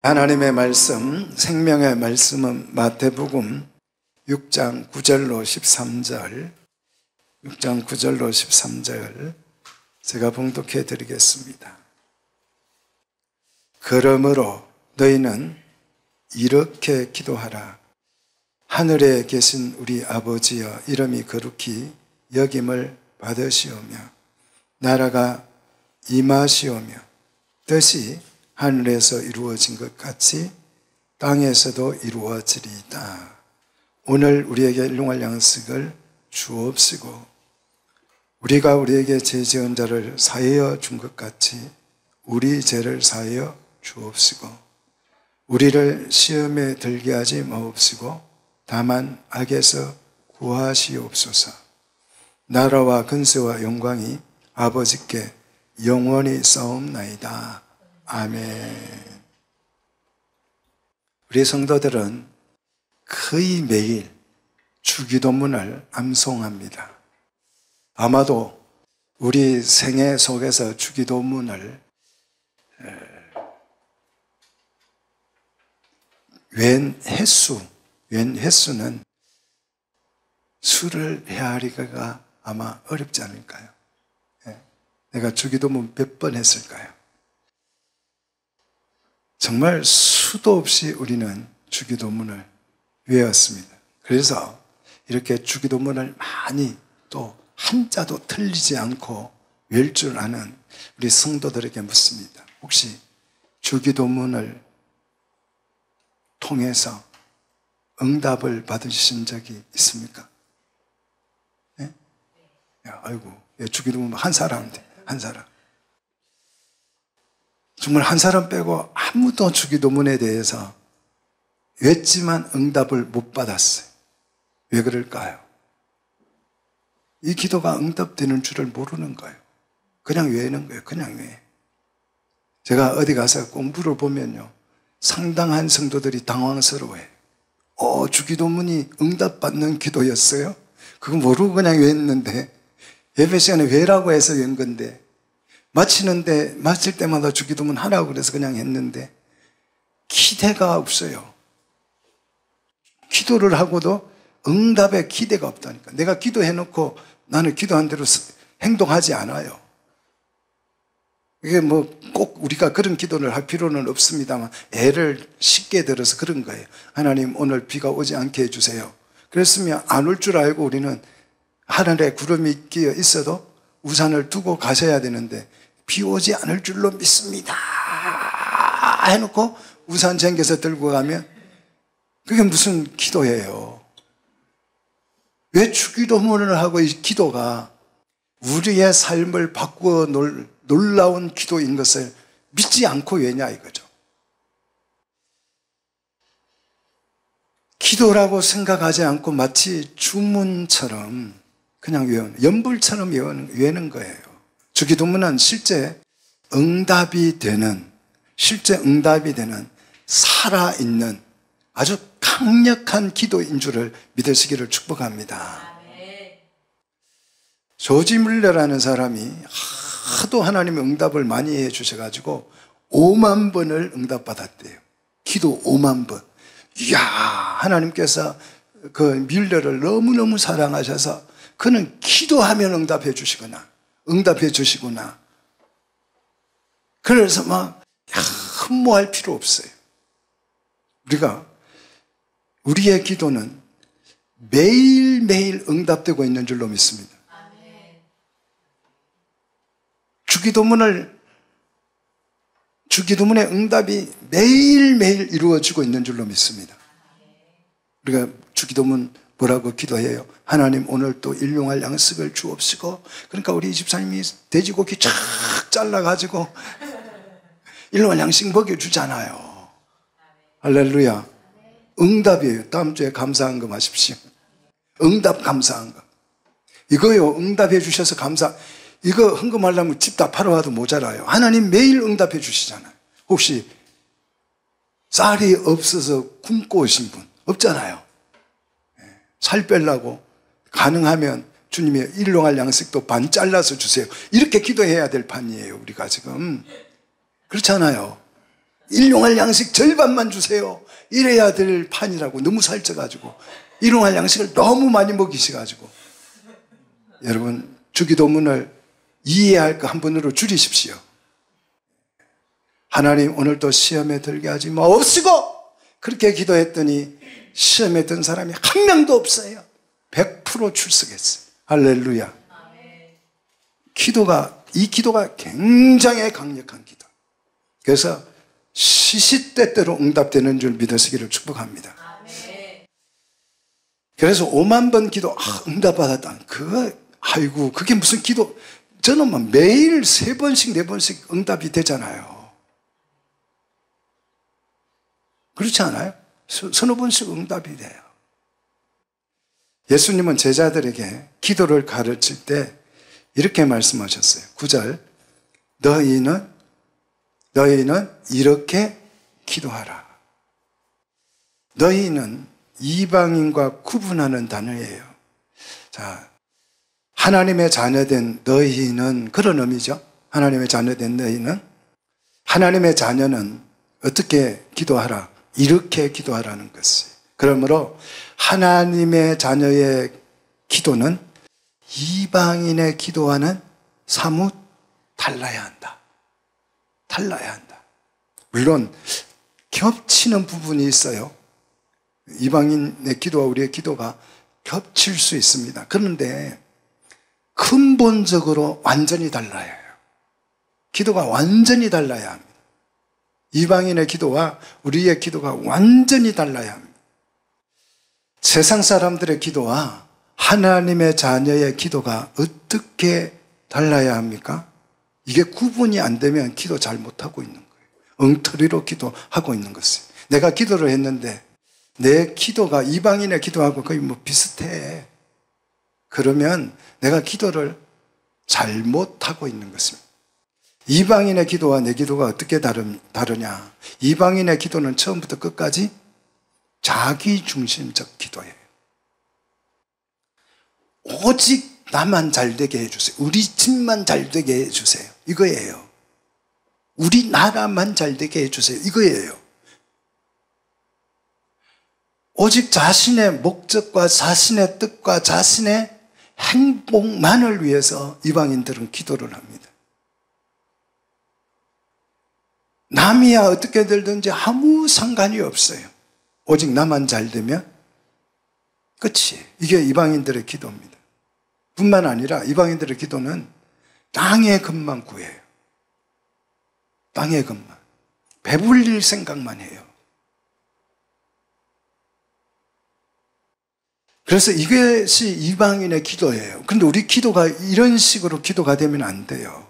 하나님의 말씀, 생명의 말씀은 마태복음 6장 9절로 13절, 6장 9절로 13절 제가 봉독해 드리겠습니다. 그러므로 너희는 이렇게 기도하라. 하늘에 계신 우리 아버지여, 이름이 거룩히 여김을 받으시오며 나라가 임하시오며 뜻이 하늘에서 이루어진 것 같이 땅에서도 이루어지리이다. 오늘 우리에게 일용할 양식을 주옵시고 우리가 우리에게 죄 지은 자를 사하여 준 것 같이 우리 죄를 사하여 주옵시고 우리를 시험에 들게 하지 마옵시고 다만 악에서 구하시옵소서. 나라와 근세와 영광이 아버지께 영원히 싸움나이다. 아멘. 우리 성도들은 거의 매일 주기도문을 암송합니다. 아마도 우리 생애 속에서 주기도문을 웬 횟수는 수를 헤아리기가 아마 어렵지 않을까요? 내가 주기도문 몇 번 했을까요? 정말 수도 없이 우리는 주기도문을 외웠습니다. 그래서 이렇게 주기도문을 많이 또 한자도 틀리지 않고 외울 줄 아는 우리 성도들에게 묻습니다. 혹시 주기도문을 통해서 응답을 받으신 적이 있습니까? 네? 아이고, 주기도문 한 사람인데, 한 사람. 정말 한 사람 빼고 아무도 주기도문에 대해서 외웠지만 응답을 못 받았어요. 왜 그럴까요? 이 기도가 응답되는 줄을 모르는 거예요. 그냥 외우는 거예요. 그냥 외워. 제가 어디 가서 공부를 보면요, 상당한 성도들이 당황스러워해요. 주기도문이 응답받는 기도였어요? 그거 모르고 그냥 외웠는데, 예배 시간에 외라고 해서 외운 건데, 마칠 때마다 주기도문 하라고 그래서 그냥 했는데 기대가 없어요. 기도를 하고도 응답에 기대가 없다니까. 내가 기도해놓고 나는 기도한 대로 행동하지 않아요. 이게 뭐 꼭 우리가 그런 기도를 할 필요는 없습니다만 애를 쉽게 들어서 그런 거예요. 하나님 오늘 비가 오지 않게 해주세요. 그랬으면 안 올 줄 알고 우리는 하늘에 구름이 끼어 있어도 우산을 두고 가셔야 되는데 비 오지 않을 줄로 믿습니다 해놓고 우산 챙겨서 들고 가면 그게 무슨 기도예요? 왜 주기도문을 하고 이 기도가 우리의 삶을 바꾸어 놀라운 기도인 것을 믿지 않고 왜냐 이거죠. 기도라고 생각하지 않고 마치 주문처럼 그냥 외우는, 연불처럼 외우는 거예요. 주기도문은 실제 응답이 되는 살아있는 아주 강력한 기도인 줄을 믿으시기를 축복합니다. 조지 물러라는 사람이 하도 하나님의 응답을 많이 해 주셔가지고 5만 번을 응답받았대요. 기도 5만 번. 이야, 하나님께서 그 밀러를 너무너무 사랑하셔서 그는 기도하면 응답해 주시구나. 그래서 막 흠모할 필요 없어요. 우리의 기도는 매일매일 응답되고 있는 줄로 믿습니다. 주기도문의 응답이 매일매일 이루어지고 있는 줄로 믿습니다. 우리가 주기도문 뭐라고 기도해요? 하나님 오늘 또 일용할 양식을 주옵시고, 그러니까 우리 집사님이 돼지고기 쫙 잘라가지고 일용할 양식 먹여주잖아요. 할렐루야. 응답이에요. 다음 주에 감사한 거 마십시오. 응답 감사한 거. 이거요, 응답해 주셔서 이거 헌금하려면 집 다 팔아와도 모자라요. 하나님 매일 응답해 주시잖아요. 혹시 쌀이 없어서 굶고 오신 분 없잖아요. 살 빼려고 가능하면 주님이 일용할 양식도 반 잘라서 주세요. 이렇게 기도해야 될 판이에요, 우리가 지금. 그렇잖아요. 일용할 양식 절반만 주세요. 이래야 될 판이라고. 너무 살쪄가지고. 일용할 양식을 너무 많이 먹이셔가지고. 여러분, 주기도문을 이해할 거 한 번으로 줄이십시오. 하나님, 오늘도 시험에 들게 하지 마옵시고, 그렇게 기도했더니 시험에 든 사람이 한 명도 없어요. 100% 출석했어요. 할렐루야. 이 기도가 굉장히 강력한 기도. 그래서 시시때때로 응답되는 줄 믿으시기를 축복합니다. 그래서 5만 번 기도, 응답받았다. 그게 무슨 기도. 저는 막 매일 3번씩, 4번씩 응답이 되잖아요. 그렇지 않아요? 서너 번씩 응답이 돼요. 예수님은 제자들에게 기도를 가르칠 때 이렇게 말씀하셨어요. 9절, 너희는 이렇게 기도하라. 너희는 이방인과 구분하는 단어예요. 자, 하나님의 자녀된 너희는 그런 의미죠. 하나님의 자녀된 너희는, 하나님의 자녀는 어떻게 기도하라? 이렇게 기도하라는 것이에요. 그러므로 하나님의 자녀의 기도는 이방인의 기도와는 사뭇 달라야 한다. 달라야 한다. 물론 겹치는 부분이 있어요. 이방인의 기도와 우리의 기도가 겹칠 수 있습니다. 그런데 근본적으로 완전히 달라야 해요. 기도가 완전히 달라야 합니다. 이방인의 기도와 우리의 기도가 완전히 달라야 합니다. 세상 사람들의 기도와 하나님의 자녀의 기도가 어떻게 달라야 합니까? 이게 구분이 안 되면 기도 잘 못하고 있는 거예요. 엉터리로 기도하고 있는 것이에요. 내가 기도를 했는데 내 기도가 이방인의 기도하고 거의 비슷해. 그러면 내가 기도를 잘못하고 있는 것입니다. 이방인의 기도와 내 기도가 어떻게 다르냐? 이방인의 기도는 처음부터 끝까지 자기 중심적 기도예요. 오직 나만 잘 되게 해주세요. 우리 집만 잘 되게 해주세요. 이거예요. 우리나라만 잘 되게 해주세요. 이거예요. 오직 자신의 목적과 자신의 뜻과 자신의 행복만을 위해서 이방인들은 기도를 합니다. 남이야 어떻게 되든지 아무 상관이 없어요. 오직 나만 잘 되면 끝이에요. 이게 이방인들의 기도입니다. 뿐만 아니라 이방인들의 기도는 땅의 것만 구해요. 땅의 것만. 배불릴 생각만 해요. 그래서 이것이 이방인의 기도예요. 그런데 우리 기도가 이런 식으로 기도가 되면 안 돼요.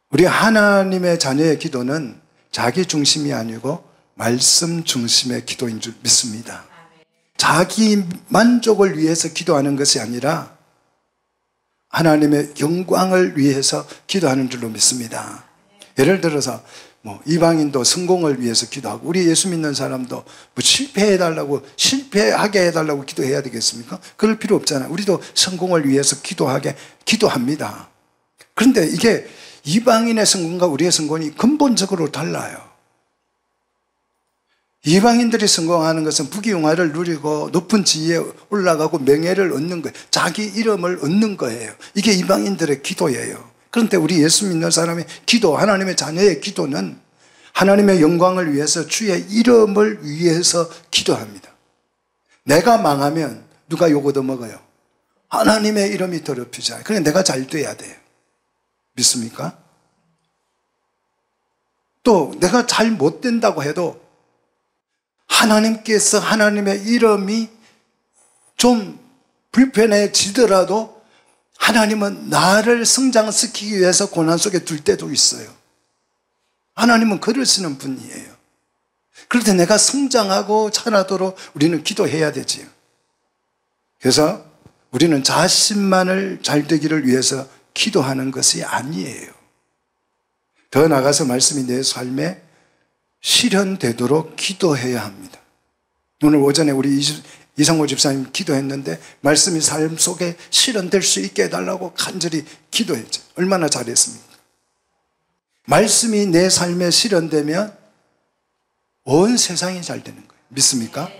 우리 하나님의 자녀의 기도는 자기 중심이 아니고 말씀 중심의 기도인 줄 믿습니다. 자기 만족을 위해서 기도하는 것이 아니라 하나님의 영광을 위해서 기도하는 줄로 믿습니다. 예를 들어서 이방인도 성공을 위해서 기도하고 우리 예수 믿는 사람도 실패해달라고 실패하게 해달라고 기도해야 되겠습니까? 그럴 필요 없잖아요. 우리도 성공을 위해서 기도합니다. 그런데 이게 이방인의 성공과 우리의 성공이 근본적으로 달라요. 이방인들이 성공하는 것은 부귀영화를 누리고 높은 지위에 올라가고 명예를 얻는 거예요. 자기 이름을 얻는 거예요. 이게 이방인들의 기도예요. 그런데 우리 예수 믿는 사람의 기도, 하나님의 자녀의 기도는 하나님의 영광을 위해서 주의 이름을 위해서 기도합니다. 내가 망하면 누가 욕 얻어먹어요? 하나님의 이름이 더럽히잖아요. 그러니까 내가 잘 돼야 돼요. 믿습니까? 또 내가 잘 못 된다고 해도 하나님께서 하나님의 이름이 좀 불편해지더라도 하나님은 나를 성장시키기 위해서 고난 속에 둘 때도 있어요. 하나님은 글을 쓰는 분이에요. 그럴 때 내가 성장하고 자라도록 우리는 기도해야 되지요. 그래서 우리는 자신만을 잘 되기를 위해서 기도하는 것이 아니에요. 더 나아가서 말씀이 내 삶에 실현되도록 기도해야 합니다. 오늘 오전에 우리 이상호 집사님 기도했는데 말씀이 삶 속에 실현될 수 있게 해달라고 간절히 기도했죠. 얼마나 잘했습니까? 말씀이 내 삶에 실현되면 온 세상이 잘 되는 거예요. 믿습니까?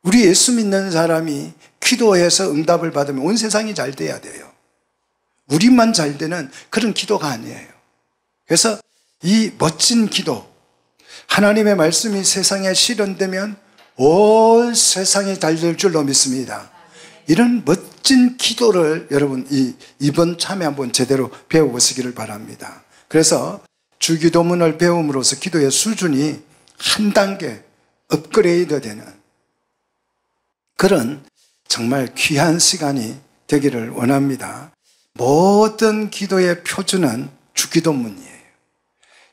우리 예수 믿는 사람이 기도해서 응답을 받으면 온 세상이 잘 돼야 돼요. 우리만 잘 되는 그런 기도가 아니에요. 그래서 이 멋진 기도, 하나님의 말씀이 세상에 실현되면 온 세상이 잘 될 줄로 믿습니다. 이런 멋진 기도를 여러분 이번 참에 한번 제대로 배워보시기를 바랍니다. 그래서 주기도문을 배움으로써 기도의 수준이 한 단계 업그레이드 되는 그런 정말 귀한 시간이 되기를 원합니다. 모든 기도의 표준은 주기도문이에요.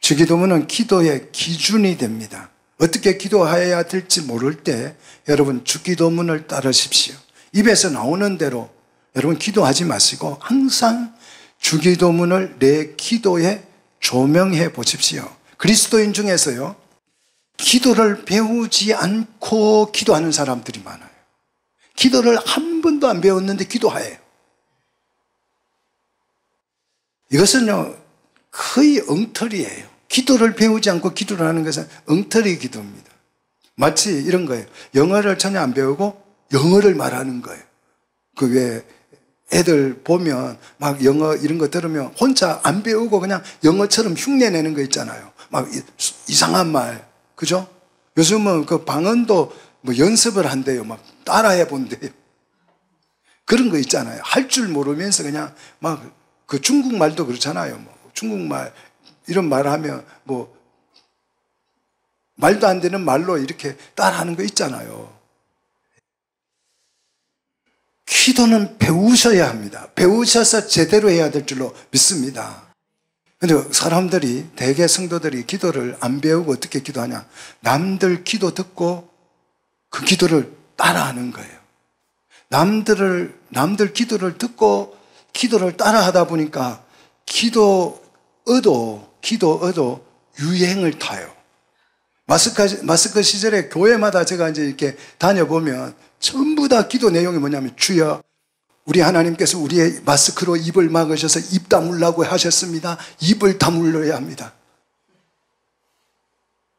주기도문은 기도의 기준이 됩니다. 어떻게 기도해야 될지 모를 때 여러분 주기도문을 따르십시오. 입에서 나오는 대로 여러분 기도하지 마시고 항상 주기도문을 내 기도에 조명해 보십시오. 그리스도인 중에서요, 기도를 배우지 않고 기도하는 사람들이 많아요. 기도를 한 번도 안 배웠는데 기도해요. 이것은요, 거의 엉터리예요. 기도를 배우지 않고 기도를 하는 것은 엉터리 기도입니다. 마치 이런 거예요. 영어를 전혀 안 배우고 영어를 말하는 거예요. 그 왜 애들 보면 막 영어 이런 거 들으면 혼자 안 배우고 그냥 영어처럼 흉내내는 거 있잖아요. 막 이상한 말. 그죠? 요즘은 그 방언도 뭐 연습을 한대요. 막 따라해 본대요. 그런 거 있잖아요. 할 줄 모르면서 그냥 막 그 중국말도 그렇잖아요. 뭐 중국말 이런 말 하면 뭐 말도 안 되는 말로 이렇게 따라하는 거 있잖아요. 기도는 배우셔야 합니다. 배우셔서 제대로 해야 될 줄로 믿습니다. 근데 사람들이, 대개 성도들이 기도를 안 배우고 어떻게 기도하냐? 남들 기도 듣고 그 기도를 따라하는 거예요. 남들 기도를 듣고 기도를 따라하다 보니까 기도어도 유행을 타요. 마스크 시절에 교회마다 제가 이제 이렇게 다녀보면 전부 다 기도 내용이 뭐냐면, 주여, 우리 하나님께서 우리의 마스크로 입을 막으셔서 입 다물라고 하셨습니다. 입을 다물어야 합니다.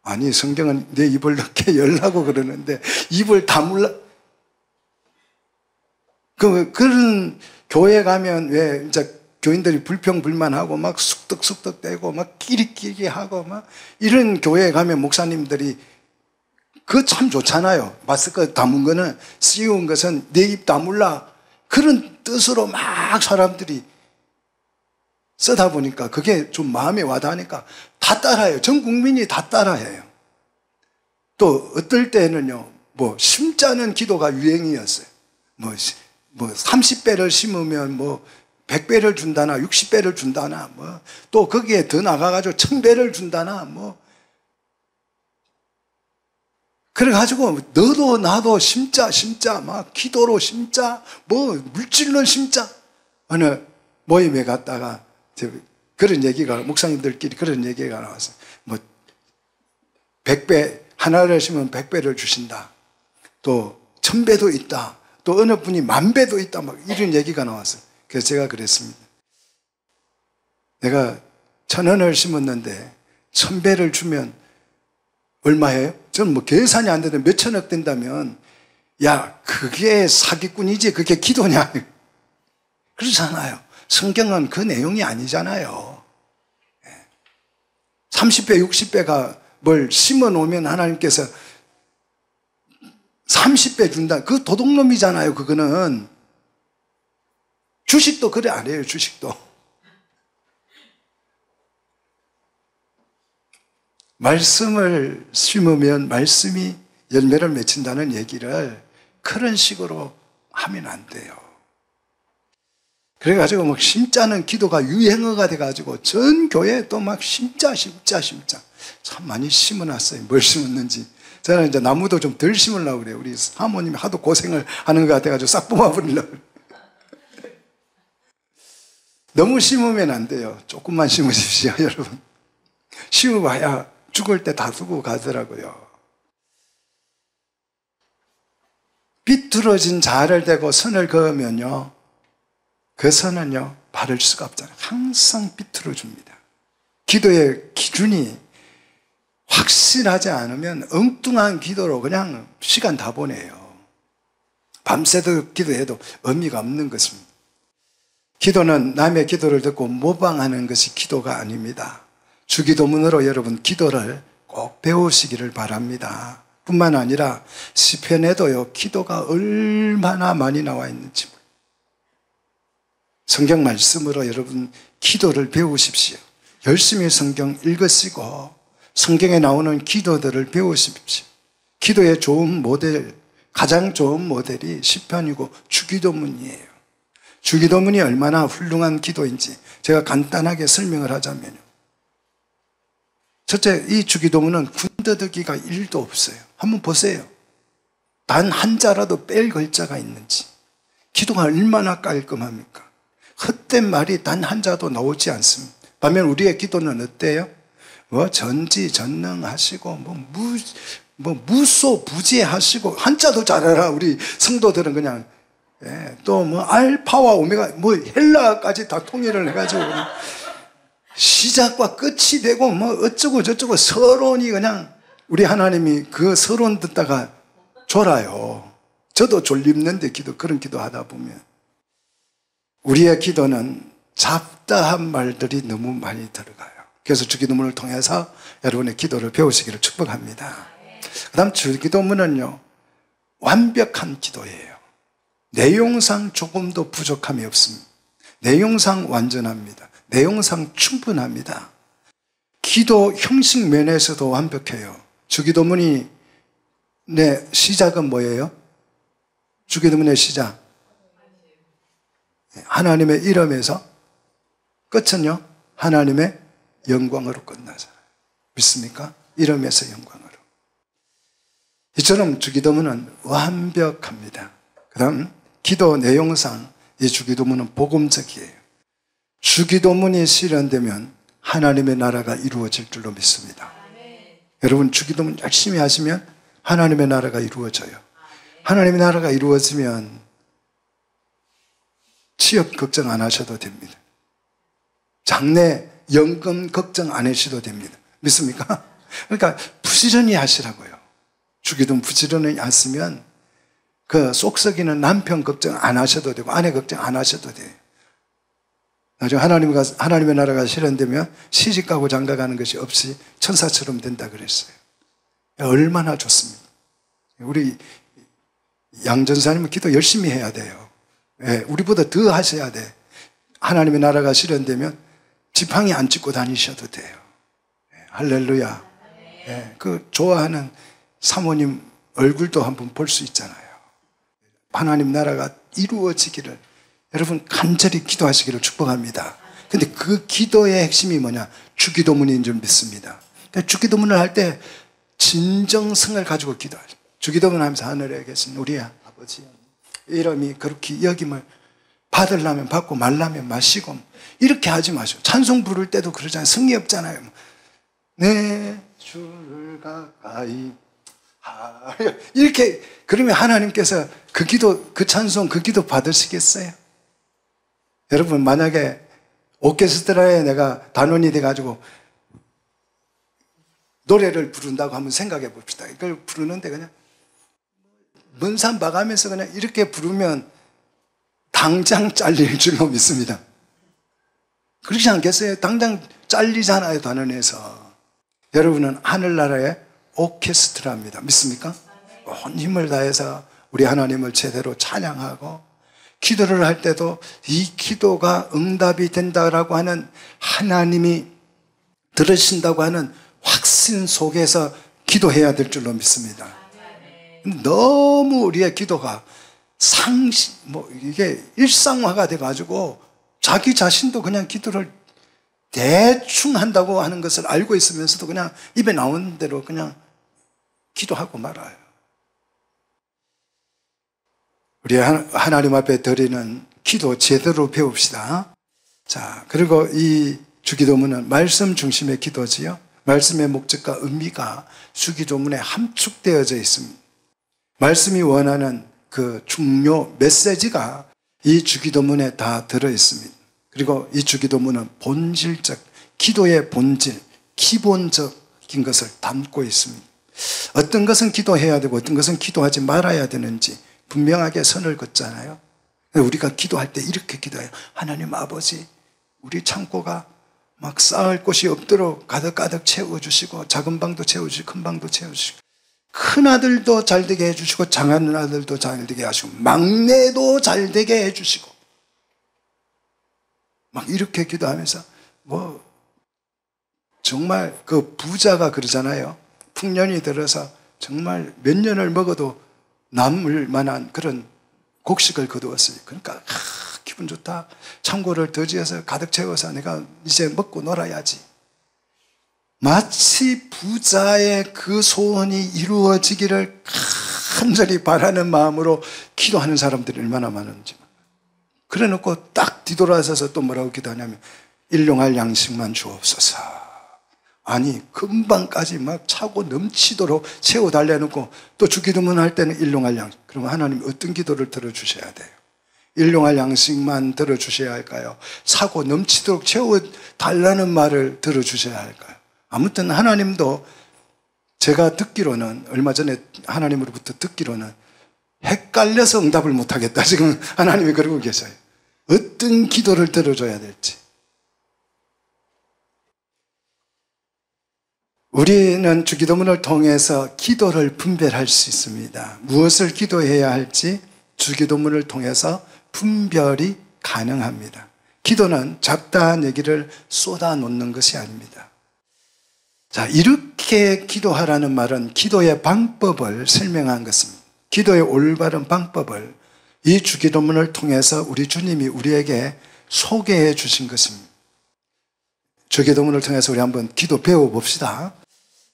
아니, 성경은 내 입을 넓게 열라고 그러는데 입을 다물라. 그런 교회 가면 왜 이제 교인들이 불평불만하고 막 쑥덕쑥덕대고 막 끼리끼리하고 막 이런 교회에 가면 목사님들이 그거 참 좋잖아요. 마스크 다문 거는, 씌운 것은 내 입 다물라, 그런 뜻으로 막 사람들이 쓰다 보니까 그게 좀 마음에 와닿으니까 다 따라해요. 전 국민이 다 따라해요. 또 어떨 때는요, 뭐 심자는 기도가 유행이었어요. 뭐 30배를 심으면 뭐 100배를 준다나 60배를 준다나, 뭐 또 거기에 더 나가가지고 1000배를 준다나, 뭐 그래가지고 너도 나도 심자 막 기도로 심자, 뭐 물질로 심자. 어느 모임에 갔다가 그런 얘기가, 목사님들끼리 그런 얘기가 나왔어요. 뭐 100배, 하나를 심으면 100배를 주신다, 또 1000배도 있다, 또 어느 분이 10,000배도 있다, 막 이런 얘기가 나왔어요. 그래서 제가 그랬습니다. 내가 1,000원을 심었는데 1000배를 주면 얼마예요? 저는 뭐 계산이 안 되는데 몇천억 된다면, 야, 그게 사기꾼이지 그게 기도냐? 그렇잖아요. 성경은 그 내용이 아니잖아요. 30배, 60배가 뭘 심어 놓으면 하나님께서 30배 준다. 그 도둑놈이잖아요. 그거는. 주식도 그래 안 해요. 주식도. 말씀을 심으면 말씀이 열매를 맺힌다는 얘기를 그런 식으로 하면 안 돼요. 그래가지고 막 심자는 기도가 유행어가 돼가지고 전 교회에 또 막 심자 참 많이 심어놨어요. 뭘 심었는지. 저는 이제 나무도 좀 덜 심으려고 그래요. 우리 사모님이 하도 고생을 하는 것 같아가지고 싹 뽑아버리려고 그래요. 너무 심으면 안 돼요. 조금만 심으십시오, 여러분. 심어봐야 죽을 때 다 두고 가더라고요. 비뚤어진 자를 대고 선을 그으면요, 그 선은요 바를 수가 없잖아요. 항상 비뚤어집니다. 기도의 기준이 확실하지 않으면 엉뚱한 기도로 그냥 시간 다 보내요. 밤새도 기도해도 의미가 없는 것입니다. 기도는 남의 기도를 듣고 모방하는 것이 기도가 아닙니다. 주기도문으로 여러분 기도를 꼭 배우시기를 바랍니다. 뿐만 아니라 시편에도요 기도가 얼마나 많이 나와 있는지 성경 말씀으로 여러분 기도를 배우십시오. 열심히 성경 읽으시고 성경에 나오는 기도들을 배우십시오. 기도의 좋은 모델, 가장 좋은 모델이 시편이고 주기도문이에요. 주기도문이 얼마나 훌륭한 기도인지 제가 간단하게 설명을 하자면요. 첫째, 이 주기도문은 군더더기가 1도 없어요. 한번 보세요. 단 한 자라도 뺄 글자가 있는지. 기도가 얼마나 깔끔합니까? 헛된 말이 단 한 자도 나오지 않습니다. 반면 우리의 기도는 어때요? 전지전능하시고 무소부지하시고 한자도 잘해라. 우리 성도들은 그냥 또 알파와 오메가 헬라까지 다 통일을 해가지고 그냥 시작과 끝이 되고 어쩌고 저쩌고 서론이 그냥 우리 하나님이 그 서론 듣다가 졸아요. 저도 졸립는데 그런 기도 하다 보면 우리의 기도는 잡다한 말들이 너무 많이 들어가요. 그래서 주기도문을 통해서 여러분의 기도를 배우시기를 축복합니다. 그 다음 주기도문은요 완벽한 기도예요. 내용상 조금도 부족함이 없습니다. 내용상 완전합니다. 내용상 충분합니다. 기도 형식 면에서도 완벽해요. 주기도문이 시작은 뭐예요? 주기도문의 시작 하나님의 이름에서 끝은요 하나님의 영광으로 끝나잖아요. 믿습니까? 이름에서 영광으로. 이처럼 주기도문은 완벽합니다. 그 다음 기도 내용상 이 주기도문은 복음적이에요. 주기도문이 실현되면 하나님의 나라가 이루어질 줄로 믿습니다. 여러분 주기도문 열심히 하시면 하나님의 나라가 이루어져요. 하나님의 나라가 이루어지면 취업 걱정 안 하셔도 됩니다. 장래 연금 걱정 안 하셔도 됩니다. 믿습니까? 그러니까 부지런히 하시라고요. 주기도문 부지런히 하시면 그 쏙썩이는 남편 걱정 안 하셔도 되고 아내 걱정 안 하셔도 돼요. 나중에 하나님의 나라가 실현되면 시집가고 장가가는 것이 없이 천사처럼 된다 그랬어요. 얼마나 좋습니다. 우리 양전사님은 기도 열심히 해야 돼요. 우리보다 더 하셔야 돼. 하나님의 나라가 실현되면 지팡이 안 짚고 다니셔도 돼요. 할렐루야. 그 좋아하는 사모님 얼굴도 한번 볼 수 있잖아요. 하나님 나라가 이루어지기를 여러분 간절히 기도하시기를 축복합니다. 근데 그 기도의 핵심이 뭐냐? 주기도문인 줄 믿습니다. 그러니까 주기도문을 할 때 진정성을 가지고 기도하죠. 주기도문 하면서 하늘에 계신 우리 아버지 이름이 그렇게 여김을 받으려면 받고 말라면 마시고 이렇게 하지 마시고 찬송 부를 때도 그러잖아요. 성의 없잖아요. 내 주를 가까이 이렇게 그러면 하나님께서 그 기도, 그 찬송, 그 기도 받으시겠어요? 여러분 만약에 오케스트라에 내가 단원이 돼가지고 노래를 부른다고 한번 생각해 봅시다. 이걸 부르는데 그냥 먼 산 봐가면서 그냥 이렇게 부르면 당장 잘릴 줄로 믿습니다. 그렇지 않겠어요? 당장 잘리잖아요, 단원에서. 여러분은 하늘나라의 오케스트라입니다. 믿습니까? 온 힘을 다해서 우리 하나님을 제대로 찬양하고 기도를 할 때도 이 기도가 응답이 된다라고 하는 하나님이 들으신다고 하는 확신 속에서 기도해야 될 줄로 믿습니다. 너무 우리의 기도가 이게 일상화가 돼가지고 자기 자신도 그냥 기도를 대충 한다고 하는 것을 알고 있으면서도 그냥 입에 나오는 대로 그냥 기도하고 말아요. 우리 하나님 앞에 드리는 기도 제대로 배웁시다. 자, 그리고 이 주기도문은 말씀 중심의 기도지요. 말씀의 목적과 의미가 주기도문에 함축되어져 있습니다. 말씀이 원하는 그 중요 메시지가 이 주기도문에 다 들어있습니다. 그리고 이 주기도문은 본질적, 기도의 본질, 기본적인 것을 담고 있습니다. 어떤 것은 기도해야 되고 어떤 것은 기도하지 말아야 되는지 분명하게 선을 긋잖아요. 우리가 기도할 때 이렇게 기도해요. 하나님 아버지, 우리 창고가 막 쌓을 곳이 없도록 가득가득 채워주시고 작은 방도 채워주시고 큰 방도 채워주시고 큰 아들도 잘 되게 해주시고 장하는 아들도 잘 되게 하시고 막내도 잘 되게 해주시고 막 이렇게 기도하면서 뭐 정말 그 부자가 그러잖아요. 풍년이 들어서 정말 몇 년을 먹어도 남을 만한 그런 곡식을 거두었어요. 그러니까 기분 좋다. 창고를 더 지어서 가득 채워서 내가 이제 먹고 놀아야지. 마치 부자의 그 소원이 이루어지기를 간절히 바라는 마음으로 기도하는 사람들이 얼마나 많은지. 그래 놓고 딱 뒤돌아서서 또 뭐라고 기도하냐면 일용할 양식만 주옵소서. 아니 금방까지 막 차고 넘치도록 채워달래 놓고 또 주기도문 할 때는 일용할 양식. 그러면 하나님 어떤 기도를 들어주셔야 돼요? 일용할 양식만 들어주셔야 할까요? 차고 넘치도록 채워달라는 말을 들어주셔야 할까요? 아무튼 하나님도 제가 듣기로는 얼마 전에 하나님으로부터 듣기로는 헷갈려서 응답을 못하겠다. 지금 하나님이 그러고 계세요. 어떤 기도를 들어줘야 될지. 우리는 주기도문을 통해서 기도를 분별할 수 있습니다. 무엇을 기도해야 할지 주기도문을 통해서 분별이 가능합니다. 기도는 잡다한 얘기를 쏟아놓는 것이 아닙니다. 자, 이렇게 기도하라는 말은 기도의 방법을 설명한 것입니다. 기도의 올바른 방법을 이 주기도문을 통해서 우리 주님이 우리에게 소개해 주신 것입니다. 주기도문을 통해서 우리 한번 기도 배워봅시다.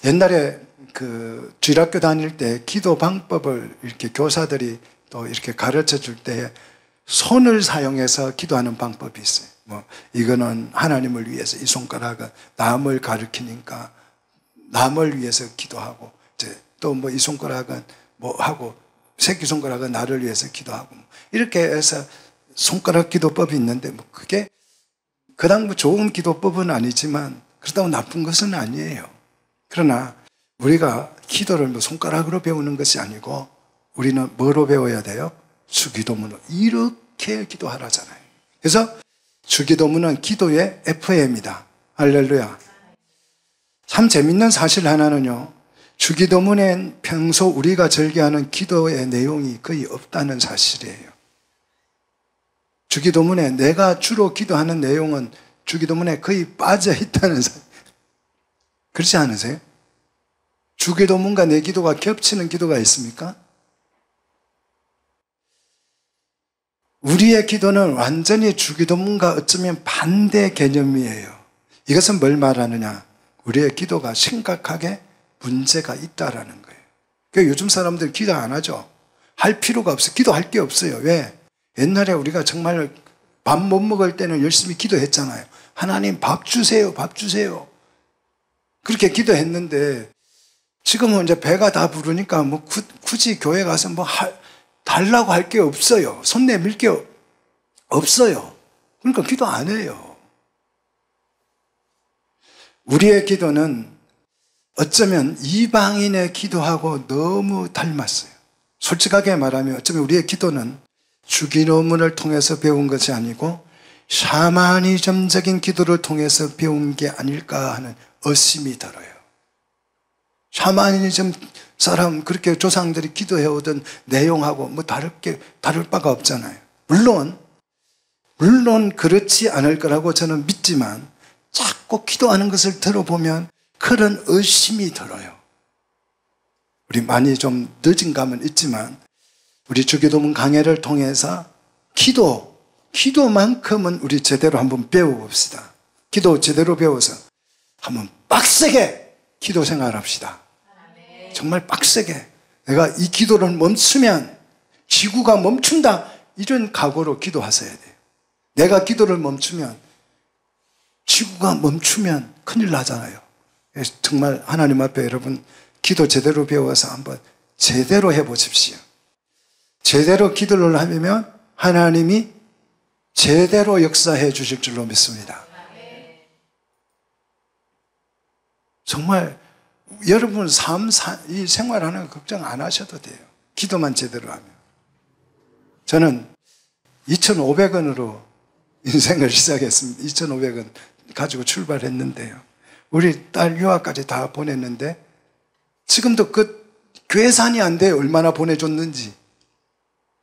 옛날에 그 주일학교 다닐 때 기도 방법을 이렇게 교사들이 또 이렇게 가르쳐 줄 때 손을 사용해서 기도하는 방법이 있어요. 뭐 이거는 하나님을 위해서, 이 손가락은 남을 가리키니까 남을 위해서 기도하고, 이제 또 뭐 이 손가락은 뭐 하고, 새끼손가락은 나를 위해서 기도하고, 이렇게 해서 손가락 기도법이 있는데 뭐 그게 그다음 뭐 좋은 기도법은 아니지만 그렇다고 나쁜 것은 아니에요. 그러나 우리가 기도를 뭐 손가락으로 배우는 것이 아니고 우리는 뭐로 배워야 돼요? 주기도문으로 이렇게 기도하라잖아요. 그래서 주기도문은 기도의 FA입니다. 할렐루야. 참 재밌는 사실 하나는요, 주기도문엔 평소 우리가 절개하는 기도의 내용이 거의 없다는 사실이에요. 주기도문에 내가 주로 기도하는 내용은 주기도문에 거의 빠져 있다는 사실. 그렇지 않으세요? 주기도문과 내 기도가 겹치는 기도가 있습니까? 우리의 기도는 완전히 주기도문과 어쩌면 반대 개념이에요. 이것은 뭘 말하느냐? 우리의 기도가 심각하게 문제가 있다라는 거예요. 그러니까 요즘 사람들 기도 안 하죠. 할 필요가 없어요. 기도할 게 없어요. 왜? 옛날에 우리가 정말 밥 못 먹을 때는 열심히 기도했잖아요. 하나님 밥 주세요. 밥 주세요. 그렇게 기도했는데 지금은 이제 배가 다 부르니까 뭐 굳이 교회 가서 뭐 달라고 할 게 없어요. 손 내밀 게 없어요. 그러니까 기도 안 해요. 우리의 기도는 어쩌면 이방인의 기도하고 너무 닮았어요. 솔직하게 말하면 어쩌면 우리의 기도는 주기도문을 통해서 배운 것이 아니고 샤머니즘적인 기도를 통해서 배운 게 아닐까 하는 의심이 들어요. 샤머니즘 사람 그렇게 조상들이 기도해오던 내용하고 뭐 다를 바가 없잖아요. 물론 그렇지 않을 거라고 저는 믿지만 자꾸 기도하는 것을 들어보면 그런 의심이 들어요. 우리 많이 좀 늦은 감은 있지만 우리 주기도문 강해를 통해서 기도만큼은 우리 제대로 한번 배워봅시다. 기도 제대로 배워서 한번 빡세게 기도 생활합시다. 정말 빡세게. 내가 이 기도를 멈추면 지구가 멈춘다. 이런 각오로 기도하셔야 돼요. 내가 기도를 멈추면 지구가 멈추면 큰일 나잖아요. 정말 하나님 앞에 여러분 기도 제대로 배워서 한번 제대로 해보십시오. 제대로 기도를 하면 하나님이 제대로 역사해 주실 줄로 믿습니다. 정말 여러분 이 생활하는 거 걱정 안 하셔도 돼요. 기도만 제대로 하면. 저는 2,500원으로 인생을 시작했습니다. 2,500원 가지고 출발했는데요. 우리 딸 유학까지 다 보냈는데 지금도 그 계산이 안 돼요. 얼마나 보내줬는지.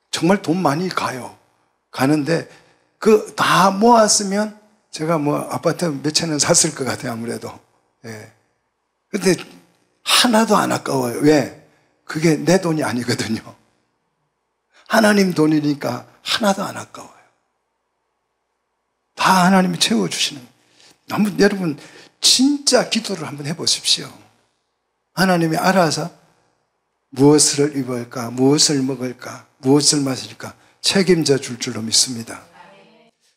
정말 돈 많이 가요. 가는데 그 다 모았으면 제가 뭐 아파트 몇 채는 샀을 것 같아요. 아무래도. 예. 근데 하나도 안 아까워요. 왜? 그게 내 돈이 아니거든요. 하나님 돈이니까 하나도 안 아까워요. 다 하나님이 채워주시는. 한번 여러분 진짜 기도를 한번 해보십시오. 하나님이 알아서 무엇을 입을까, 무엇을 먹을까, 무엇을 마실까 책임져 줄 줄로 믿습니다.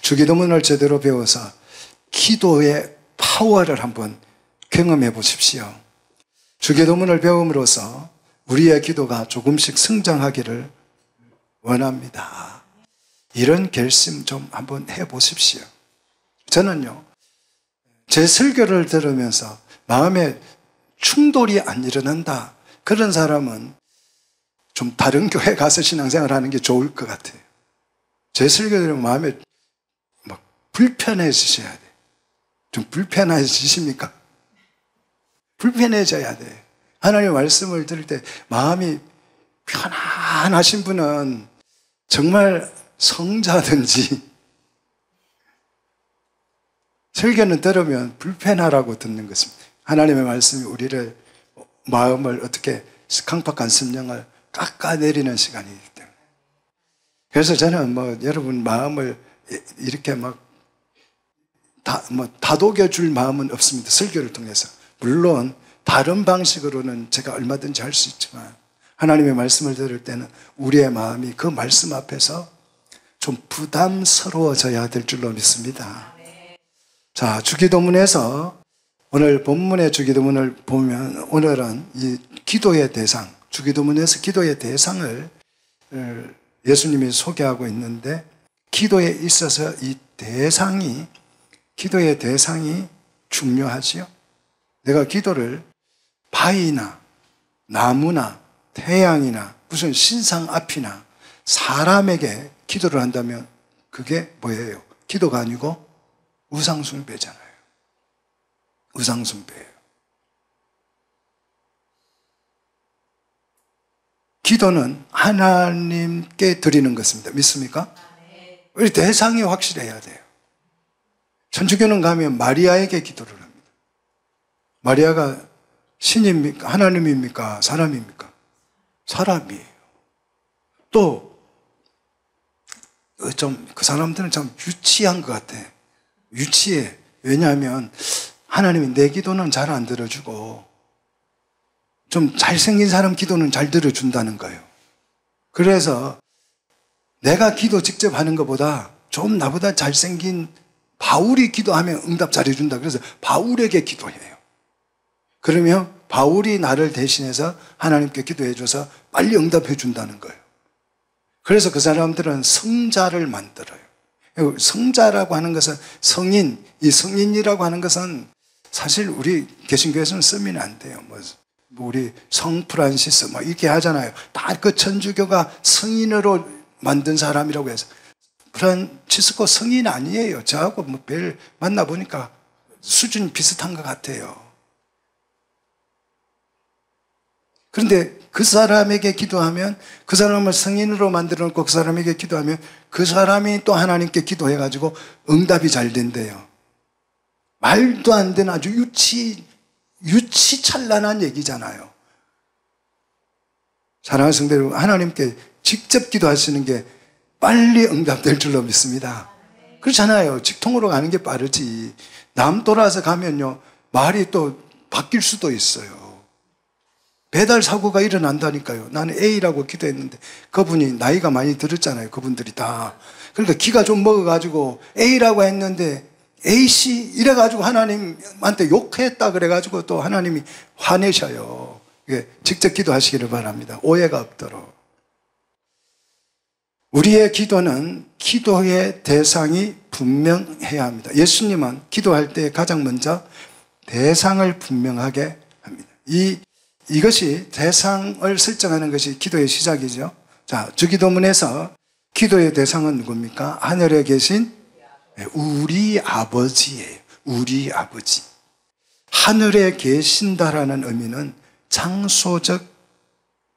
주기도문을 제대로 배워서 기도의 파워를 한번 경험해 보십시오. 주기도문을 배움으로써 우리의 기도가 조금씩 성장하기를 원합니다. 이런 결심 좀 한번 해 보십시오. 저는요, 제 설교를 들으면서 마음에 충돌이 안 일어난다. 그런 사람은 좀 다른 교회 가서 신앙생활 하는 게 좋을 것 같아요. 제 설교 들으면 마음에 막 불편해지셔야 돼요. 좀 불편해지십니까? 불편해져야 돼. 하나님의 말씀을 들을 때 마음이 편안하신 분은 정말 성자든지 설교는 들으면 불편하라고 듣는 것입니다. 하나님의 말씀이 우리를 마음을 어떻게 강팍한 심령을 깎아내리는 시간이기 때문에. 그래서 저는 여러분 마음을 이렇게 다독여 줄 마음은 없습니다. 설교를 통해서. 물론 다른 방식으로는 제가 얼마든지 할 수 있지만 하나님의 말씀을 들을 때는 우리의 마음이 그 말씀 앞에서 좀 부담스러워져야 될 줄로 믿습니다. 자, 주기도문에서 오늘 본문의 주기도문을 보면 오늘은 이 기도의 대상, 주기도문에서 기도의 대상을 예수님이 소개하고 있는데 기도에 있어서 이 기도의 대상이 중요하지요. 내가 기도를 바위나 나무나 태양이나 무슨 신상 앞이나 사람에게 기도를 한다면 그게 뭐예요? 기도가 아니고 우상숭배잖아요. 우상숭배예요. 기도는 하나님께 드리는 것입니다. 믿습니까? 우리 대상이 확실해야 돼요. 천주교는 가면 마리아에게 기도를 합니다. 마리아가 신입니까? 하나님입니까? 사람입니까? 사람이에요. 또 좀 그 사람들은 참 유치한 것 같아. 유치해. 왜냐하면 하나님이 내 기도는 잘 안 들어주고 좀 잘생긴 사람 기도는 잘 들어준다는 거예요. 그래서 내가 기도 직접 하는 것보다 좀 나보다 잘생긴 바울이 기도하면 응답 잘해준다. 그래서 바울에게 기도해요. 그러면 바울이 나를 대신해서 하나님께 기도해줘서 빨리 응답해 준다는 거예요. 그래서 그 사람들은 성자를 만들어요. 성자라고 하는 것은 성인, 이 성인이라고 하는 것은 사실 우리 개신교에서는 쓰면 안 돼요. 우리 성 프란시스 이렇게 하잖아요. 다 그 천주교가 성인으로 만든 사람이라고 해서 프란치스코 성인 아니에요. 저하고 별 만나보니까 수준이 비슷한 것 같아요. 그런데 그 사람에게 기도하면 그 사람을 성인으로 만들어 놓고 그 사람에게 기도하면 그 사람이 또 하나님께 기도해가지고 응답이 잘 된대요. 말도 안 되는 아주 유치찬란한 얘기잖아요. 사랑하는 성도 여러분, 하나님께 직접 기도하시는 게 빨리 응답될 줄로 믿습니다. 그렇잖아요. 직통으로 가는 게 빠르지. 남 돌아서 가면요, 말이 또 바뀔 수도 있어요. 배달 사고가 일어난다니까요. 나는 A라고 기도했는데 그분이 나이가 많이 들었잖아요. 그분들이 다. 그러니까 기가 좀 먹어가지고 A라고 했는데 A씨 이래가지고 하나님한테 욕했다 그래가지고 또 하나님이 화내셔요. 직접 기도하시기를 바랍니다. 오해가 없도록. 우리의 기도는 기도의 대상이 분명해야 합니다. 예수님은 기도할 때 가장 먼저 대상을 분명하게 합니다. 이것이 대상을 설정하는 것이 기도의 시작이죠. 자, 주기도문에서 기도의 대상은 누굽니까? 하늘에 계신 우리 아버지예요. 우리 아버지. 하늘에 계신다라는 의미는 장소적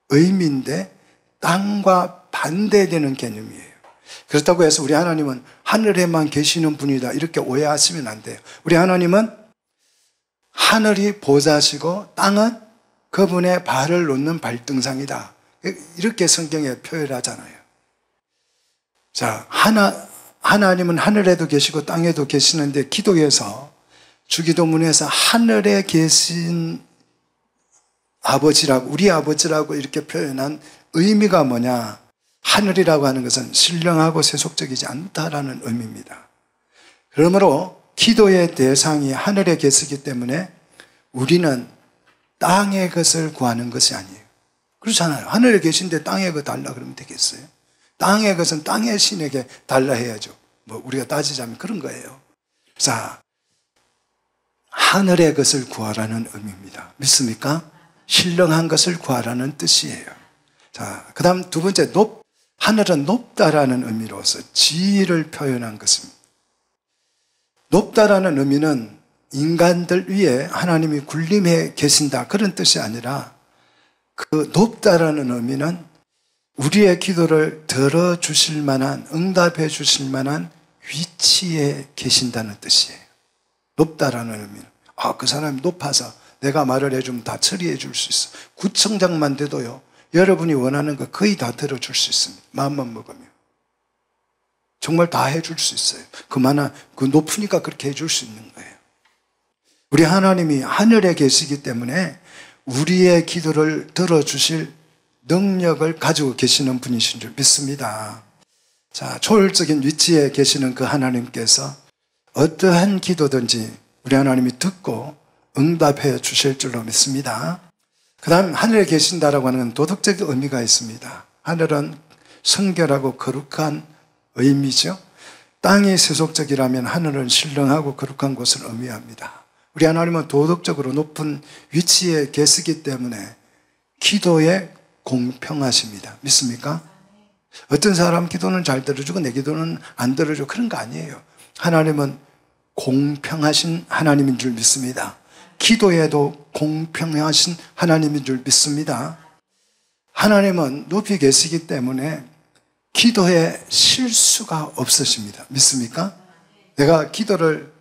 의미인데 땅과 반대되는 개념이에요. 그렇다고 해서 우리 하나님은 하늘에만 계시는 분이다 이렇게 오해하시면 안 돼요. 우리 하나님은 하늘이 보좌시고 땅은 그분의 발을 놓는 발등상이다. 이렇게 성경에 표현하잖아요. 자, 하나님은 하늘에도 계시고 땅에도 계시는데 기도에서 주기도문에서 하늘에 계신 아버지라고, 우리 아버지라고 이렇게 표현한 의미가 뭐냐? 하늘이라고 하는 것은 신령하고 세속적이지 않다라는 의미입니다. 그러므로 기도의 대상이 하늘에 계시기 때문에 우리는 땅의 것을 구하는 것이 아니에요. 그렇잖아요. 하늘에 계신데 땅의 것 달라 그러면 되겠어요? 땅의 것은 땅의 신에게 달라 해야죠. 뭐 우리가 따지자면 그런 거예요. 자, 하늘의 것을 구하라는 의미입니다. 믿습니까? 신령한 것을 구하라는 뜻이에요. 자, 그 다음 두 번째, 하늘은 높다라는 의미로서 지위를 표현한 것입니다. 높다라는 의미는 인간들 위에 하나님이 군림해 계신다 그런 뜻이 아니라 그 높다라는 의미는 우리의 기도를 들어주실 만한, 응답해 주실 만한 위치에 계신다는 뜻이에요. 높다라는 의미는 그 사람이 높아서 내가 말을 해주면 다 처리해 줄 수 있어. 구청장만 돼도요, 여러분이 원하는 거 거의 다 들어줄 수 있습니다. 마음만 먹으면. 정말 다 해줄 수 있어요. 그 높으니까 그렇게 해줄 수 있는 거예요. 우리 하나님이 하늘에 계시기 때문에 우리의 기도를 들어주실 능력을 가지고 계시는 분이신 줄 믿습니다. 자, 초월적인 위치에 계시는 그 하나님께서 어떠한 기도든지 우리 하나님이 듣고 응답해 주실 줄로 믿습니다. 그 다음 하늘에 계신다라고 하는 도덕적 의미가 있습니다. 하늘은 성결하고 거룩한 의미죠. 땅이 세속적이라면 하늘은 신령하고 거룩한 곳을 의미합니다. 우리 하나님은 도덕적으로 높은 위치에 계시기 때문에 기도에 공평하십니다. 믿습니까? 어떤 사람 기도는 잘 들어주고 내 기도는 안 들어주고 그런 거 아니에요. 하나님은 공평하신 하나님인 줄 믿습니다. 기도에도 공평하신 하나님인 줄 믿습니다. 하나님은 높이 계시기 때문에 기도에 실수가 없으십니다. 믿습니까? 내가 기도를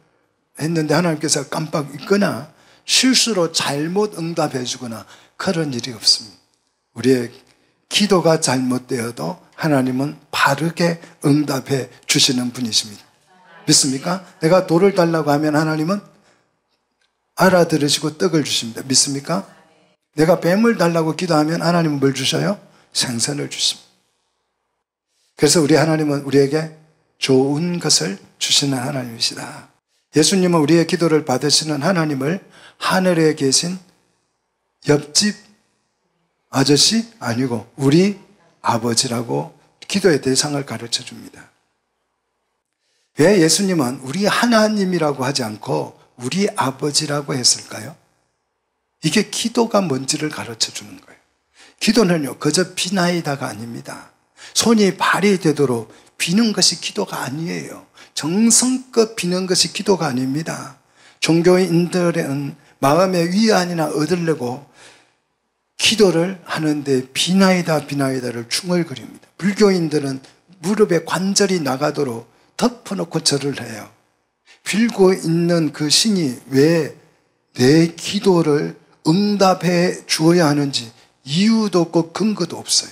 했는데 하나님께서 깜빡 잊거나 실수로 잘못 응답해 주거나 그런 일이 없습니다. 우리의 기도가 잘못되어도 하나님은 바르게 응답해 주시는 분이십니다. 믿습니까? 내가 돌을 달라고 하면 하나님은 알아들으시고 떡을 주십니다. 믿습니까? 내가 뱀을 달라고 기도하면 하나님은 뭘 주셔요? 생선을 주십니다. 그래서 우리 하나님은 우리에게 좋은 것을 주시는 하나님이시다. 예수님은 우리의 기도를 받으시는 하나님을 하늘에 계신 옆집 아저씨 아니고 우리 아버지라고 기도의 대상을 가르쳐 줍니다. 왜 예수님은 우리 하나님이라고 하지 않고 우리 아버지라고 했을까요? 이게 기도가 뭔지를 가르쳐 주는 거예요. 기도는요, 그저 비나이다가 아닙니다. 손이 발이 되도록 비는 것이 기도가 아니에요. 정성껏 비는 것이 기도가 아닙니다. 종교인들은 마음의 위안이나 얻으려고 기도를 하는데 비나이다를 중얼거립니다. 불교인들은 무릎에 관절이 나가도록 덮어놓고 절을 해요. 빌고 있는 그 신이 왜 내 기도를 응답해 주어야 하는지 이유도 없고 근거도 없어요.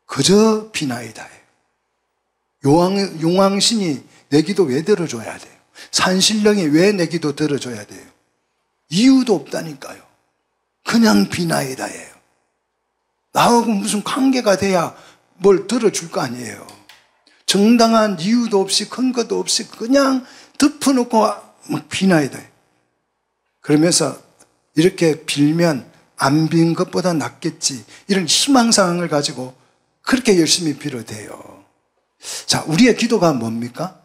그저 비나이다예요. 용왕신이 내 기도 왜 들어줘야 돼요? 산신령이 왜 내 기도 들어줘야 돼요? 이유도 없다니까요. 그냥 비나이다예요. 나하고 무슨 관계가 돼야 뭘 들어줄 거 아니에요. 정당한 이유도 없이 근거도 없이 그냥 덮어놓고 막 비나이다예요. 그러면서 이렇게 빌면 안 빈 것보다 낫겠지 이런 희망사항을 가지고 그렇게 열심히 빌어야 돼요. 자, 우리의 기도가 뭡니까?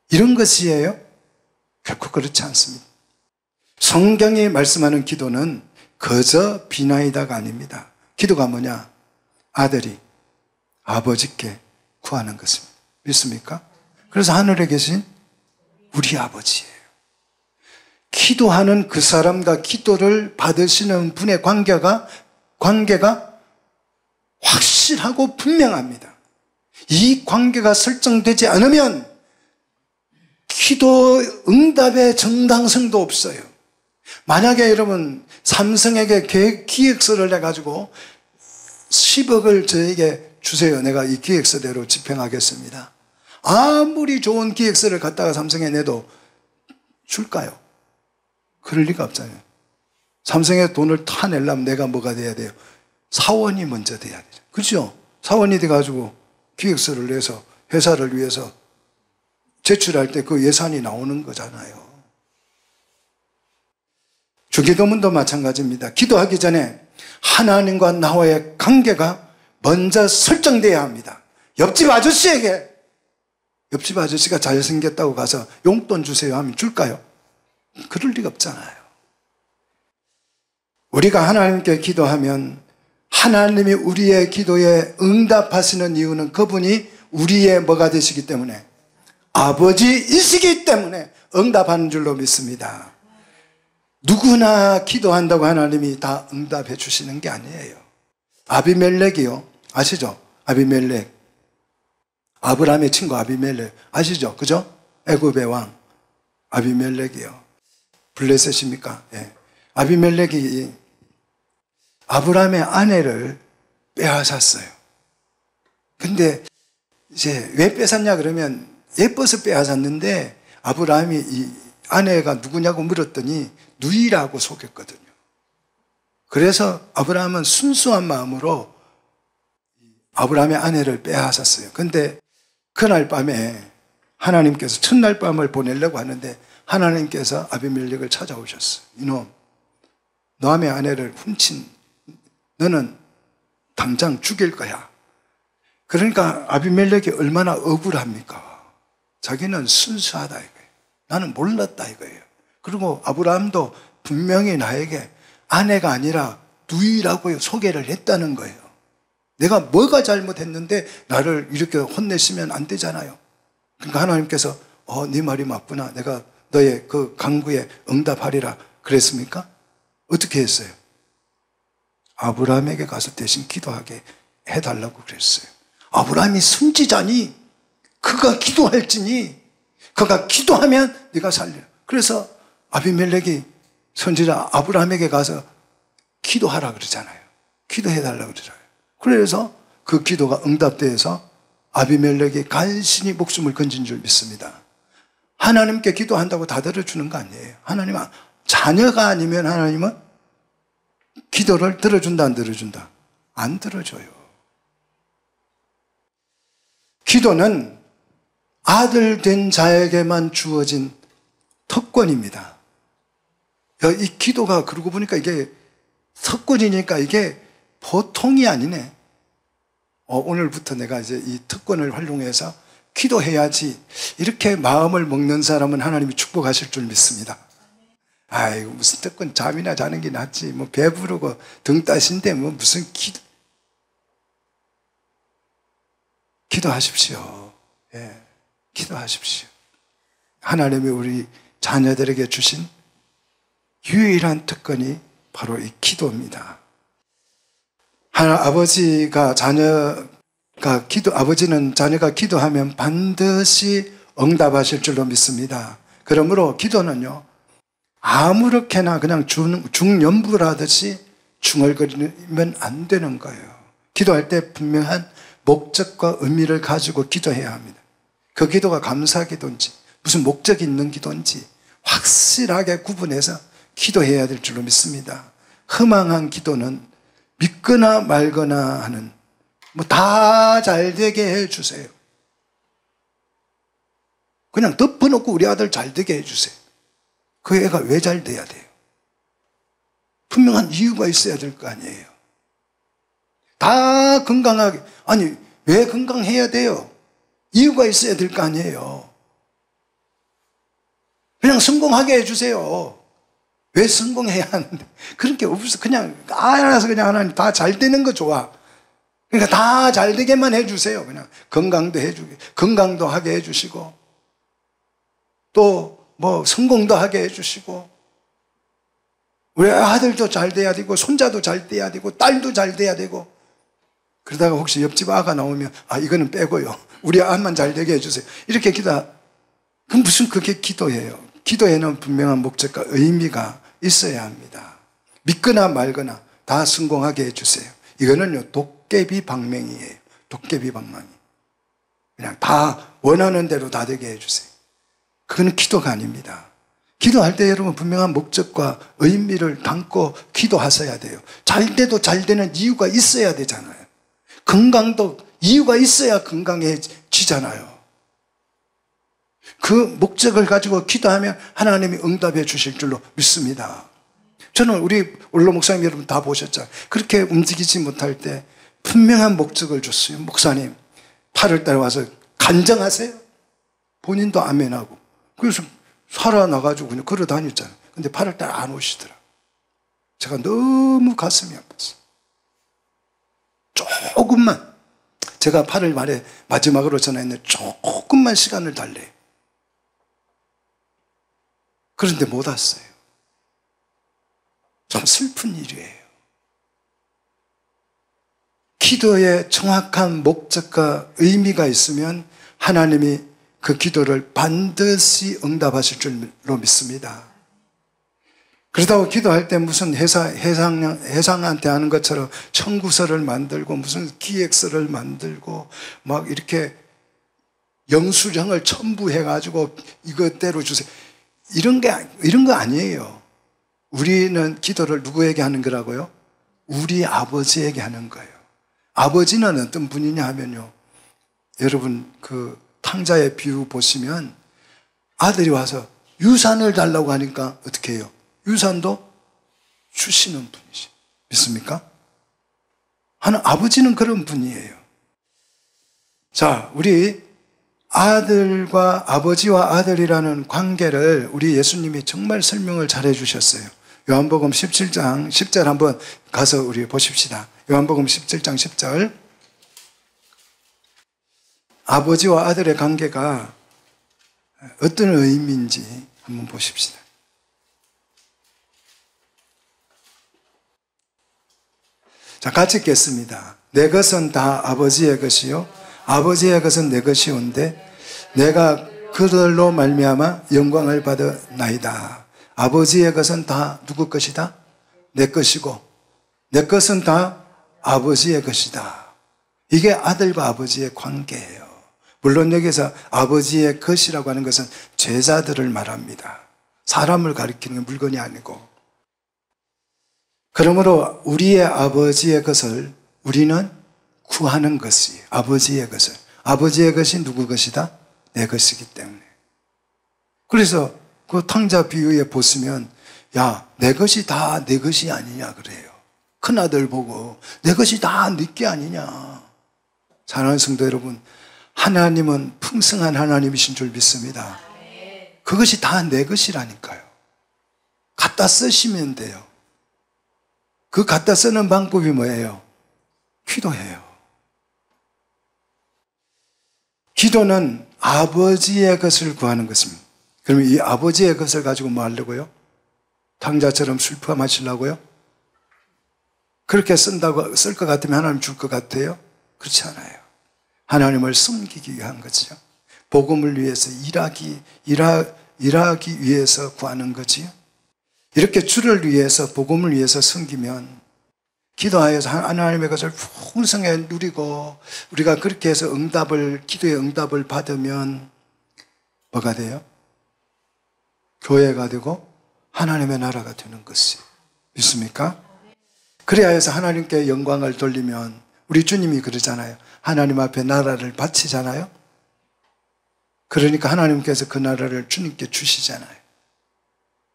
이런 것이에요? 결코 그렇지 않습니다. 성경이 말씀하는 기도는 그저 비나이다가 아닙니다. 기도가 뭐냐? 아들이 아버지께 구하는 것입니다. 믿습니까? 그래서 하늘에 계신 우리 아버지예요. 기도하는 그 사람과 기도를 받으시는 분의 관계가 확실하고 분명합니다. 이 관계가 설정되지 않으면 기도 응답의 정당성도 없어요. 만약에 여러분 삼성에게 기획서를 내가지고 10억을 저에게 주세요. 내가 이 기획서대로 집행하겠습니다. 아무리 좋은 기획서를 갖다가 삼성에 내도 줄까요? 그럴 리가 없잖아요. 삼성에 돈을 다 내려면 내가 뭐가 돼야 돼요? 사원이 먼저 돼야 되죠. 그렇죠? 사원이 돼가지고 기획서를 내서 회사를 위해서 제출할 때 그 예산이 나오는 거잖아요. 주기도문도 마찬가지입니다. 기도하기 전에 하나님과 나와의 관계가 먼저 설정돼야 합니다. 옆집 아저씨가 잘생겼다고 가서 용돈 주세요 하면 줄까요? 그럴 리가 없잖아요. 우리가 하나님께 기도하면 하나님이 우리의 기도에 응답하시는 이유는 그분이 우리의 뭐가 되시기 때문에, 아버지이시기 때문에 응답하는 줄로 믿습니다. 누구나 기도한다고 하나님이 다 응답해 주시는 게 아니에요. 아비멜렉이요, 아시죠? 아비멜렉, 아브라함의 친구 아비멜렉 아시죠? 그죠? 애굽의 왕 아비멜렉이요. 블레셋입니까? 예. 아비멜렉이 아브라함의 아내를 빼앗았어요. 근데 이제 왜 뺏었냐 그러면 예뻐서 빼앗았는데 아브라함이 이 아내가 누구냐고 물었더니 누이라고 속였거든요. 그래서 아브라함은 순수한 마음으로 아브라함의 아내를 빼앗았어요. 근데 그날 밤에 하나님께서 첫날 밤을 보내려고 하는데 하나님께서 아비멜렉을 찾아오셨어요. 이놈, 너의 아내를 훔친 너는 당장 죽일 거야. 그러니까 아비멜렉이 얼마나 억울합니까? 자기는 순수하다 이거예요. 나는 몰랐다 이거예요. 그리고 아브라함도 분명히 나에게 아내가 아니라 누이라고 소개를 했다는 거예요. 내가 뭐가 잘못했는데 나를 이렇게 혼내시면 안 되잖아요. 그러니까 하나님께서 네 말이 맞구나. 내가 너의 그 간구에 응답하리라 그랬습니까? 어떻게 했어요? 아브라함에게 가서 대신 기도하게 해달라고 그랬어요. 아브라함이 선지자니 그가 기도할지니 그가 기도하면 네가 살리라. 그래서 아비멜렉이 선지자 아브라함에게 가서 기도하라 그러잖아요. 기도해달라고 그러잖아요. 그래서 그 기도가 응답돼서 아비멜렉이 간신히 목숨을 건진 줄 믿습니다. 하나님께 기도한다고 다 들어주는 거 아니에요. 하나님은 자녀가 아니면 하나님은 기도를 들어준다 안 들어준다? 안 들어줘요. 기도는 아들 된 자에게만 주어진 특권입니다. 이 기도가 그러고 보니까 이게 특권이니까 이게 보통이 아니네. 오늘부터 내가 이제 이 특권을 활용해서 기도해야지 이렇게 마음을 먹는 사람은 하나님이 축복하실 줄 믿습니다. 아이고 무슨 특권, 잠이나 자는 게 낫지 뭐 배부르고 등 따신데 뭐 무슨 기도하십시오. 예, 기도하십시오. 하나님이 우리 자녀들에게 주신 유일한 특권이 바로 이 기도입니다. 아버지는 자녀가 기도하면 반드시 응답하실 줄로 믿습니다. 그러므로 기도는요, 아무렇게나 그냥 중연부라듯이 중얼거리면 안 되는 거예요. 기도할 때 분명한 목적과 의미를 가지고 기도해야 합니다. 그 기도가 감사 기도인지 무슨 목적이 있는 기도인지 확실하게 구분해서 기도해야 될 줄로 믿습니다. 허망한 기도는 믿거나 말거나 하는 뭐 다 잘되게 해주세요. 그냥 덮어놓고 우리 아들 잘되게 해주세요. 그 애가 왜 잘돼야 돼요? 분명한 이유가 있어야 될 거 아니에요. 다 건강하게. 아니, 왜 건강해야 돼요? 이유가 있어야 될 거 아니에요. 그냥 성공하게 해주세요. 왜 성공해야 하는데? 그런 게 없어. 그냥 알아서 그냥 하나님 다 잘 되는 거 좋아. 그러니까 다 잘 되게만 해주세요. 그냥 건강도 해주게, 건강도 하게 해주시고, 또 뭐 성공도 하게 해주시고, 우리 아들도 잘 돼야 되고, 손자도 잘 돼야 되고, 딸도 잘 돼야 되고. 그러다가 혹시 옆집 아가 나오면, 아, 이거는 빼고요. 우리 아만 잘 되게 해주세요. 이렇게 그럼 무슨 그게 기도예요? 기도에는 분명한 목적과 의미가 있어야 합니다. 믿거나 말거나 다 성공하게 해주세요. 이거는요, 도깨비 방맹이에요. 도깨비 방망이. 그냥 다 원하는 대로 다 되게 해주세요. 그거는 기도가 아닙니다. 기도할 때 여러분 분명한 목적과 의미를 담고 기도하셔야 돼요. 잘 돼도 잘 되는 이유가 있어야 되잖아요. 건강도 이유가 있어야 건강해지잖아요. 그 목적을 가지고 기도하면 하나님이 응답해 주실 줄로 믿습니다. 저는 우리 원로 목사님 여러분 다 보셨잖아요. 그렇게 움직이지 못할 때 분명한 목적을 줬어요. 목사님 8월달에 와서 간증하세요. 본인도 아멘하고. 그래서 살아나가지고 그냥 걸어 다녔잖아요. 근데 8월달에 안 오시더라. 제가 너무 가슴이 아팠어요. 조금만, 제가 8월 말에 마지막으로 전화했는데 조금만 시간을 달래요. 그런데 못 왔어요. 참 슬픈 일이에요. 기도에 정확한 목적과 의미가 있으면 하나님이 그 기도를 반드시 응답하실 줄로 믿습니다. 그렇다고 기도할 때 무슨 회상한테 하는 것처럼 청구서를 만들고 무슨 기획서를 만들고 막 이렇게 영수증을 첨부해가지고 이것대로 주세요. 이런 거 아니에요. 우리는 기도를 누구에게 하는 거라고요? 우리 아버지에게 하는 거예요. 아버지는 어떤 분이냐 하면요. 여러분 그 탕자의 비유 보시면 아들이 와서 유산을 달라고 하니까 어떻게 해요? 유산도 주시는 분이시. 믿습니까? 아버지는 그런 분이에요. 자, 우리 아들과 아버지와 아들이라는 관계를 우리 예수님이 정말 설명을 잘 해주셨어요. 요한복음 17장 10절 한번 가서 우리 보십시다. 요한복음 17장 10절. 아버지와 아들의 관계가 어떤 의미인지 한번 보십시다. 자, 같이 읽겠습니다. 내 것은 다 아버지의 것이요 아버지의 것은 내 것이온데 내가 그들로 말미암아 영광을 받으나이다. 아버지의 것은 다 누구 것이다? 내 것이고 내 것은 다 아버지의 것이다. 이게 아들과 아버지의 관계예요. 물론 여기서 아버지의 것이라고 하는 것은 제자들을 말합니다. 사람을 가리키는 물건이 아니고. 그러므로 우리의 아버지의 것을 우리는 구하는 것이 아버지의 것을. 아버지의 것이 누구 것이다? 내 것이기 때문에. 그래서 그 탕자 비유에 보시면 야, 내 것이 다 내 것이 아니냐 그래요. 큰아들 보고 내 것이 다 네 게 아니냐. 사랑하는 성도 여러분, 하나님은 풍성한 하나님이신 줄 믿습니다. 그것이 다 내 것이라니까요. 갖다 쓰시면 돼요. 그 갖다 쓰는 방법이 뭐예요? 기도해요. 기도는 아버지의 것을 구하는 것입니다. 그러면 이 아버지의 것을 가지고 뭐 하려고요? 탕자처럼 슬퍼 마시려고요? 그렇게 쓴다고 쓸 것 같으면 하나님 줄 것 같아요? 그렇지 않아요. 하나님을 섬기기 위한 거죠. 복음을 위해서 일하기 위해서 구하는 거지요. 이렇게 주를 위해서 복음을 위해서 섬기면 기도하여서 하나님의 것을 풍성히 누리고 우리가 그렇게 해서 기도의 응답을 받으면 뭐가 돼요? 교회가 되고 하나님의 나라가 되는 것이 믿습니까? 그래야 해서 하나님께 영광을 돌리면 우리 주님이 그러잖아요. 하나님 앞에 나라를 바치잖아요. 그러니까 하나님께서 그 나라를 주님께 주시잖아요.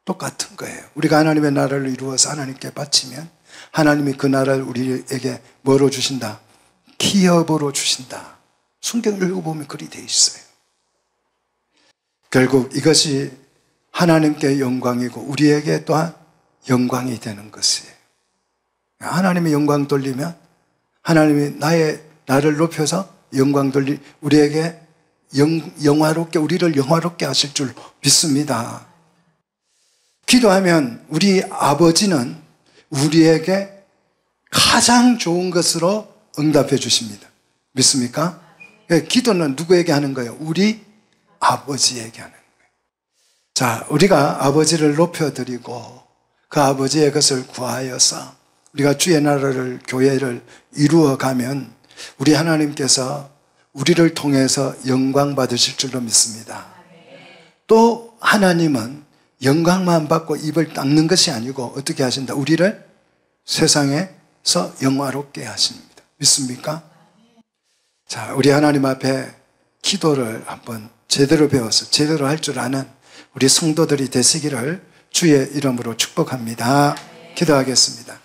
똑같은 거예요. 우리가 하나님의 나라를 이루어서 하나님께 바치면 하나님이 그 나라를 우리에게 뭐로 주신다? 기업으로 주신다. 성경을 읽어보면 그리 돼 있어요. 결국 이것이 하나님께 영광이고 우리에게 또한 영광이 되는 것이에요. 하나님의 영광 돌리면 하나님이 나를 높여서 영광 돌리 우리에게 영화롭게 우리를 영화롭게 하실 줄 믿습니다. 기도하면 우리 아버지는 우리에게 가장 좋은 것으로 응답해 주십니다. 믿습니까? 기도는 누구에게 하는 거예요? 우리 아버지에게 하는 거예요. 자, 우리가 아버지를 높여드리고 그 아버지의 것을 구하여서 우리가 주의 나라를, 교회를 이루어가면 우리 하나님께서 우리를 통해서 영광 받으실 줄로 믿습니다. 또 하나님은 영광만 받고 입을 닦는 것이 아니고 어떻게 하신다? 우리를 세상에서 영화롭게 하십니다. 믿습니까? 자, 우리 하나님 앞에 기도를 한번 제대로 배워서 제대로 할 줄 아는 우리 성도들이 되시기를 주의 이름으로 축복합니다. 기도하겠습니다.